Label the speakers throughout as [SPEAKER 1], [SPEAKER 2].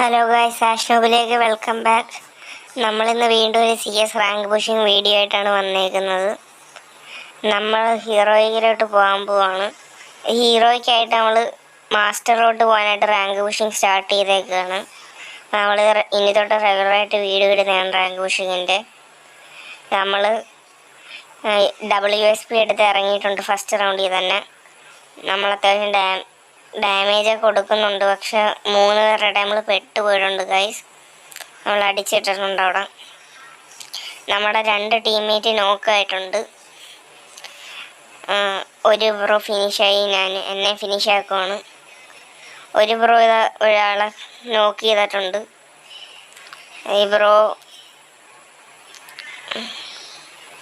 [SPEAKER 1] Hello guys, ആഷ്നോബിലേക്ക് welcome back. നമ്മളിന്ന് വീണ്ടും ഒരു CS റാങ്ക് പുഷിങ് വീഡിയോ ആയിട്ടാണ് വന്നേക്കുന്നത്. നമ്മൾ ഹീറോയിലോട്ട് പോകാൻ പോവാണ്. ഹീറോയ്ക്കായിട്ട് നമ്മൾ മാസ്റ്ററിലോട്ട് പോകാനായിട്ട് റാങ്ക് പുഷിങ് സ്റ്റാർട്ട് ചെയ്തേക്കാണ്. നമ്മൾ ഇനി തൊട്ട് റെഗുലറായിട്ട് വീഡിയോ ഇടുന്നതാണ് റാങ്ക് പുഷിങ്ങിൻ്റെ. നമ്മൾ WSP എടുത്ത് ഇറങ്ങിയിട്ടുണ്ട് ഫസ്റ്റ് റൗണ്ടിൽ തന്നെ. നമ്മൾ അത്യാവശ്യം ഡാമേജ് കൊടുക്കുന്നുണ്ട്, പക്ഷെ 3 പേരുടെ നമ്മൾ പെട്ടുപോയിട്ടുണ്ട് ഗൈസ്. നമ്മൾ അടിച്ചിട്ടിട്ടുണ്ട് അവിടെ. നമ്മുടെ 2 ടീംമേറ്റ് നോക്കായിട്ടുണ്ട്. ഒരു ബ്രോ ഫിനിഷായി, എന്നെ ഫിനിഷ് ആക്കുവാണ്. ഒരു ബ്രോ ഒരാളെ നോക്ക് ചെയ്തിട്ടുണ്ട്. ഈ ബ്രോ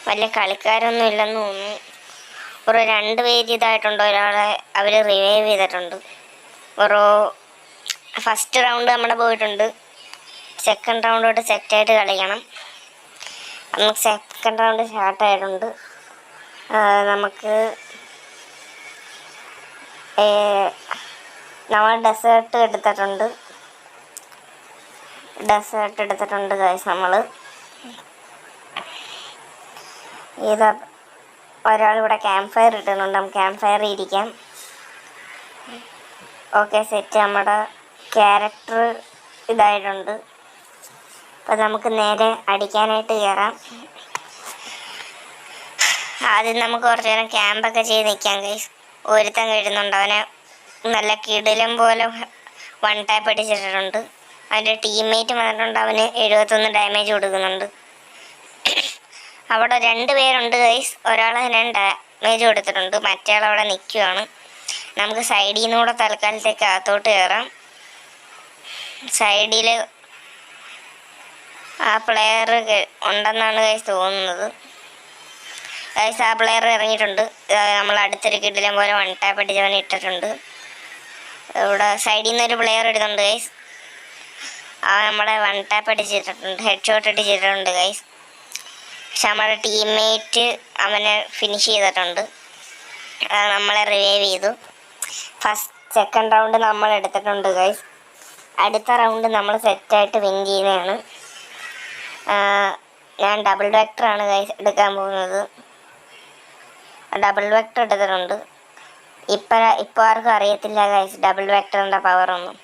[SPEAKER 1] വലിയ കളിക്കാരൊന്നും ഇല്ലെന്ന് തോന്നുന്നു. ഒരു 2 പേര് ഇതായിട്ടുണ്ട്. ഒരാളെ അവർ റിവൈവ് ചെയ്തിട്ടുണ്ട്. ഒരു ഫസ്റ്റ് റൗണ്ട് നമ്മുടെ പോയിട്ടുണ്ട്. സെക്കൻഡ് റൗണ്ടോട്ട് സെറ്റായിട്ട് കളിക്കണം. നമുക്ക് സെക്കൻഡ് റൗണ്ട് സ്റ്റാർട്ടായിട്ടുണ്ട്. നമുക്ക് നമ്മൾ ഡെസേർട്ട് എടുത്തിട്ടുണ്ട് ഗൈസ്. നമ്മൾ ഇത് ഒരാളിവിടെ ക്യാമ്പ് ഫയർ ഇട്ടുന്നുണ്ട്. നമുക്ക് ക്യാമ്പ് ഫയർ ഇരിക്കാം. Okay, set. നമ്മുടെ ക്യാരക്ടർ ഇതായിട്ടുണ്ട്. അപ്പോൾ നമുക്ക് നേരെ അടിക്കാനായിട്ട് കയറാം. ആദ്യം നമുക്ക് കുറച്ച് നേരം ക്യാമ്പൊക്കെ ചെയ്ത് നിൽക്കാം ഗൈസ്. ഒരുത്തൻ കഴിയുന്നുണ്ട്. അവനെ നല്ല കിടിലം പോലെ 1 ടാപ്പ് അടിച്ചിട്ടുണ്ട്. അവൻ്റെ ടീംമേറ്റ് വന്നിട്ടുണ്ട്. അവന് 71 ഡാമേജ് കൊടുക്കുന്നുണ്ട്. അവിടെ 2 പേരുണ്ട് ഗൈസ്. ഒരാളെ 2 ഡാമേജ് കൊടുത്തിട്ടുണ്ട്, മറ്റേ ആളവിടെ നിൽക്കുകയാണ്. നമുക്ക് സൈഡിൽ നിന്നൂടെ തൽക്കാലത്തേക്ക് അകത്തോട്ട് കയറാം. സൈഡിൽ ആ പ്ലെയർ ഉണ്ടെന്നാണ് ഗൈസ് തോന്നുന്നത്. ഗൈസ്, ആ പ്ലെയർ ഇറങ്ങിയിട്ടുണ്ട്. നമ്മൾ അടുത്തൊരു കിടിലം പോലെ 1 ടാപ്പ് അടിച്ചവൻ ഇട്ടിട്ടുണ്ട്. ഇവിടെ സൈഡിൽ നിന്നൊരു പ്ലെയർ ഇടുന്നുണ്ട് ഗൈസ്. ആ നമ്മളെ 1 ടാപ്പ് അടിച്ചിട്ടുണ്ട്, ഹെഡ് ഷോട്ട് അടിച്ചിട്ടുണ്ട് ഗൈസ്. പക്ഷെ നമ്മുടെ ടീംമേറ്റ് അവനെ ഫിനിഷ് ചെയ്തിട്ടുണ്ട്. നമ്മളെ റിവൈവ് ചെയ്തു. സെക്കൻഡ് റൗണ്ട് നമ്മൾ എടുത്തിട്ടുണ്ട് ഗൈസ്. അടുത്ത റൗണ്ട് നമ്മൾ സെറ്റായിട്ട് വിൻ ചെയ്യുന്നതാണ്. ഞാൻ ഡബിൾ വെക്ടറാണ് ഗൈസ് എടുക്കാൻ പോകുന്നത്. ഡബിൾ വെക്ടർ എടുത്തിട്ടുണ്ട്. ഇപ്പോൾ ആർക്കും അറിയത്തില്ല ഗൈസ് ഡബിൾ വെക്ടറിൻ്റെ പവറൊന്നും.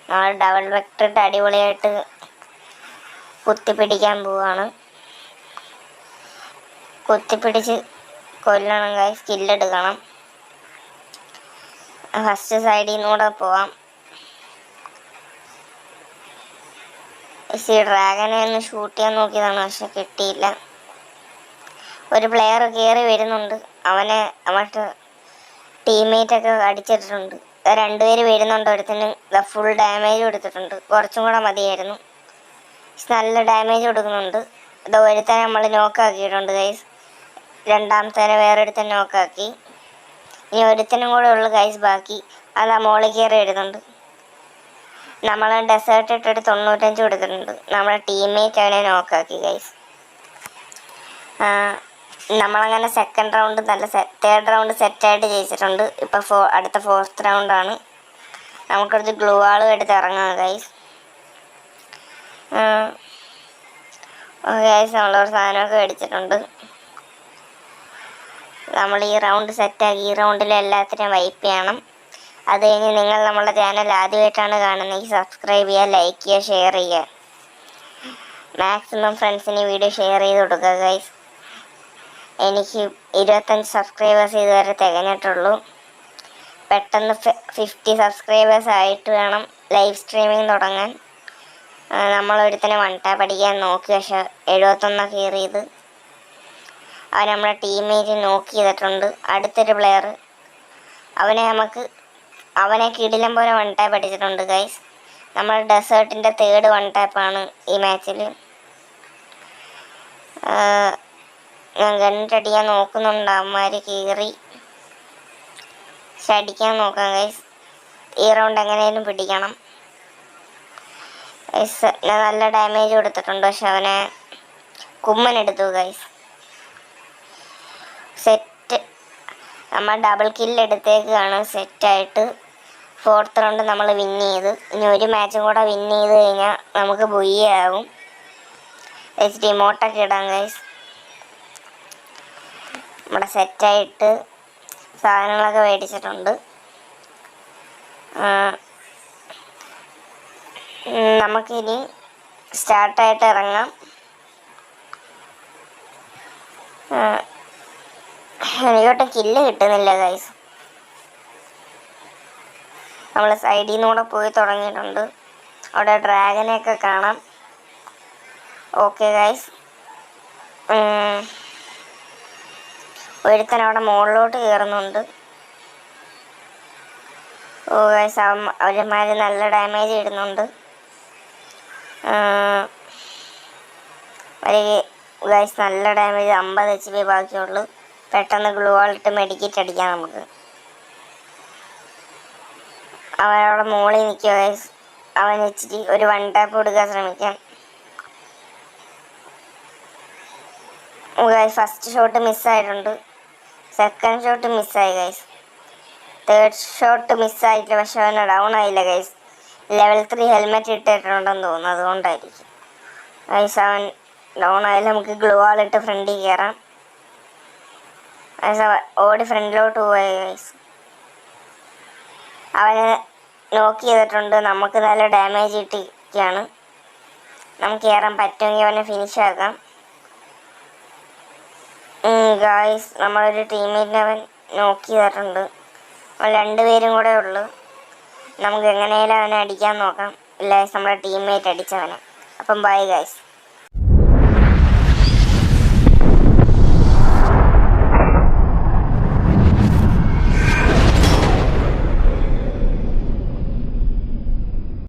[SPEAKER 1] നമ്മൾ ഡബിൾ വെക്ടറിട്ട് അടിപൊളിയായിട്ട് കുത്തിപ്പിടിക്കാൻ പോവുകയാണ്. കുത്തിപ്പിടിച്ച് കൊല്ലണം ഗൈസ്, സ്കില്ലെടുക്കണം. ഫസ്റ്റ് സൈഡിൽ നിന്നൂടെ പോവാം. ഈ ഡ്രാഗനെ ഒന്ന് ഷൂട്ട് ചെയ്യാൻ നോക്കിയതാണ്, പക്ഷെ കിട്ടിയില്ല. ഒരു പ്ലെയർ കയറി വരുന്നുണ്ട്. അവനെ മറ്റ് ടീംമേറ്റൊക്കെ അടിച്ചിട്ടുണ്ട്. 2 പേര് വരുന്നുണ്ട്. ഒരുത്തിന് ഫുൾ ഡാമേജ് കൊടുത്തിട്ടുണ്ട്. കുറച്ചും കൂടെ മതിയായിരുന്നു. നല്ല ഡാമേജ് കൊടുക്കുന്നുണ്ട്. ഇത് ഒരുത്തനെ നമ്മൾ നോക്കാക്കിയിട്ടുണ്ട് ഗൈസ്. രണ്ടാമത്തേനെ വേറെ ഒരുത്തനെ നോക്കാക്കി. ഇനി ഒരുത്തനും കൂടെ ഉള്ളു ഗൈസ് ബാക്കി. അത് ആ മോളിൽ കയറി വരുന്നുണ്ട്. നമ്മൾ ഡെസേർട്ട് ഇട്ടിട്ട് 95 കൊടുത്തിട്ടുണ്ട്. നമ്മളെ ടീംമേറ്റ് അവനെ നോക്കാക്കി ഗൈസ്. നമ്മളങ്ങനെ സെക്കൻഡ് റൗണ്ട് തേർഡ് റൗണ്ട് സെറ്റായിട്ട് ജയിച്ചിട്ടുണ്ട്. ഇപ്പോൾ അടുത്ത 4th റൗണ്ടാണ്. നമുക്കൊരു ഗ്ലൂ വാളും എടുത്ത് ഇറങ്ങാം ഗൈസ്. ഗൈസ്, നമ്മളൊരു സാധനമൊക്കെ മേടിച്ചിട്ടുണ്ട്. നമ്മൾ ഈ റൗണ്ട് സെറ്റാക്കി. ഈ റൗണ്ടിൽ എല്ലാത്തിനെയും വൈപ്പ് ചെയ്യണം. അത് കഴിഞ്ഞ് നിങ്ങൾ നമ്മുടെ ചാനൽ ആദ്യമായിട്ടാണ് കാണുന്നതെങ്കിൽ സബ്സ്ക്രൈബ് ചെയ്യുക, ലൈക്ക് ചെയ്യുക, ഷെയർ ചെയ്യുക. മാക്സിമം ഫ്രണ്ട്സിന് വീഡിയോ ഷെയർ ചെയ്ത് കൊടുക്കുക ഗൈസ്. എനിക്ക് 25 സബ്സ്ക്രൈബേഴ്സ് ഇതുവരെ തികഞ്ഞിട്ടുള്ളൂ. പെട്ടെന്ന് 50 സബ്സ്ക്രൈബേഴ്സ് ആയിട്ട് വേണം ലൈവ് സ്ട്രീമിങ് തുടങ്ങാൻ. നമ്മളൊരുത്തനെ 1 ടാപ്പ് അടിക്കാൻ നോക്കി, പക്ഷെ 71 കയറിയത്. അവൻ നമ്മുടെ ടീംമേറ്റ് നോക്ക് ചെയ്തിട്ടുണ്ട്. അടുത്തൊരു പ്ലെയർ അവനെ കിടിലം പോലെ 1 ടാപ്പ് അടിച്ചിട്ടുണ്ട് ഗൈസ്. നമ്മൾ ഡെസേർട്ടിൻ്റെ 3rd 1 ടാപ്പാണ് ഈ മാച്ചിൽ. ഞാൻ ഗണ്ണിട്ടടിക്കാൻ നോക്കുന്നുണ്ട്. അവന്മാർ കയറി. പക്ഷെ അടിക്കാൻ നോക്കാം ഗൈസ്. ഈ റൗണ്ട് എങ്ങനെയും പിടിക്കണം ഗൈസ്. ഞാൻ നല്ല ഡാമേജ് കൊടുത്തിട്ടുണ്ട്, പക്ഷെ അവനെ കുമ്മനെടുത്തു ഗൈസ്. സെറ്റ്. നമ്മൾ ഡബിൾ കില്ലെടുത്തേക്കാണ്. സെറ്റായിട്ട് 4th റൗണ്ട് നമ്മൾ വിൻ ചെയ്ത്. ഇനി ഒരു മാച്ചും കൂടെ വിൻ ചെയ്ത് കഴിഞ്ഞാൽ നമുക്ക് ബുയ്യാകും. റിമോട്ടൊക്കെ ഇടാം ഗൈസ്. നമ്മുടെ സെറ്റായിട്ട് സാധനങ്ങളൊക്കെ മേടിച്ചിട്ടുണ്ട്. നമുക്കിനി സ്റ്റാർട്ടായിട്ട് ഇറങ്ങാം. എനിക്കൊട്ടും കില്ല് കിട്ടുന്നില്ല ഗൈസ്. നമ്മൾ സൈഡിൽ നിന്ന് കൂടെ പോയി തുടങ്ങിയിട്ടുണ്ട്. അവിടെ ഡ്രാഗനെയൊക്കെ കാണാം. ഓക്കെ ഗൈസ്, ഒരുത്തൻ അവിടെ മുകളിലോട്ട് കയറുന്നുണ്ട്. ഓ ഗൈസ്, അവന്മാർ നല്ല ഡാമേജ് ഇടുന്നുണ്ട്. ഒരു ഗൈസ് നല്ല ഡാമേജ്, 50 HP ബാക്കിയുള്ളൂ. പെട്ടെന്ന് ഗ്ലൂ വാളിട്ട് മെഡിക്കറ്റ് അടിക്കാം നമുക്ക്. അവനവിടെ മുകളിൽ നിൽക്കുക ഗൈസ്. അവൻ ഇച്ചിരി ഒരു 1 ടാപ്പ് കൊടുക്കാൻ ശ്രമിക്കാം. ഗൈസ് ഫസ്റ്റ് ഷോട്ട് മിസ്സായിട്ടുണ്ട്. സെക്കൻഡ് ഷോട്ട് മിസ്സായി ഗൈസ്. തേർഡ് ഷോട്ട് മിസ്സായിട്ടില്ല, പക്ഷെ അവന് ഡൗൺ ആയില്ല ഗൈസ്. ലെവൽ 3 ഹെൽമെറ്റ് ഇട്ടിട്ടുണ്ടെന്ന് തോന്നുന്നു, അതുകൊണ്ടായിരിക്കും. ഗൈസ് അവൻ ഡൗൺ ആയാലും നമുക്ക് ഗ്ലൂ വാളിട്ട് ഫ്രണ്ടിൽ കയറാം. ഗൈസ് ഓടി ഫ്രണ്ടിലോട്ട് പോയി ഗൈസ്. അവനെ നോക്ക് ചെയ്തിട്ടുണ്ട്. നമുക്ക് നല്ല ഡാമേജ് കിട്ടിയിരിക്കുകയാണ്. നമുക്ക് കയറാൻ പറ്റുമെങ്കിൽ അവനെ ഫിനിഷ് ആക്കാം. ഗായ്സ് നമ്മളൊരു ടീമേറ്റിനെ അവൻ നോക്ക് ചെയ്തിട്ടുണ്ട്. അവൻ 2 പേരും കൂടെ ഉള്ളു. നമുക്ക് എങ്ങനെയാലും അവനെ അടിക്കാൻ നോക്കാം. ഇല്ല ഗൈസ്, നമ്മുടെ ടീംമേറ്റ് അടിച്ചവനെ. അപ്പം ബൈ ഗൈസ്.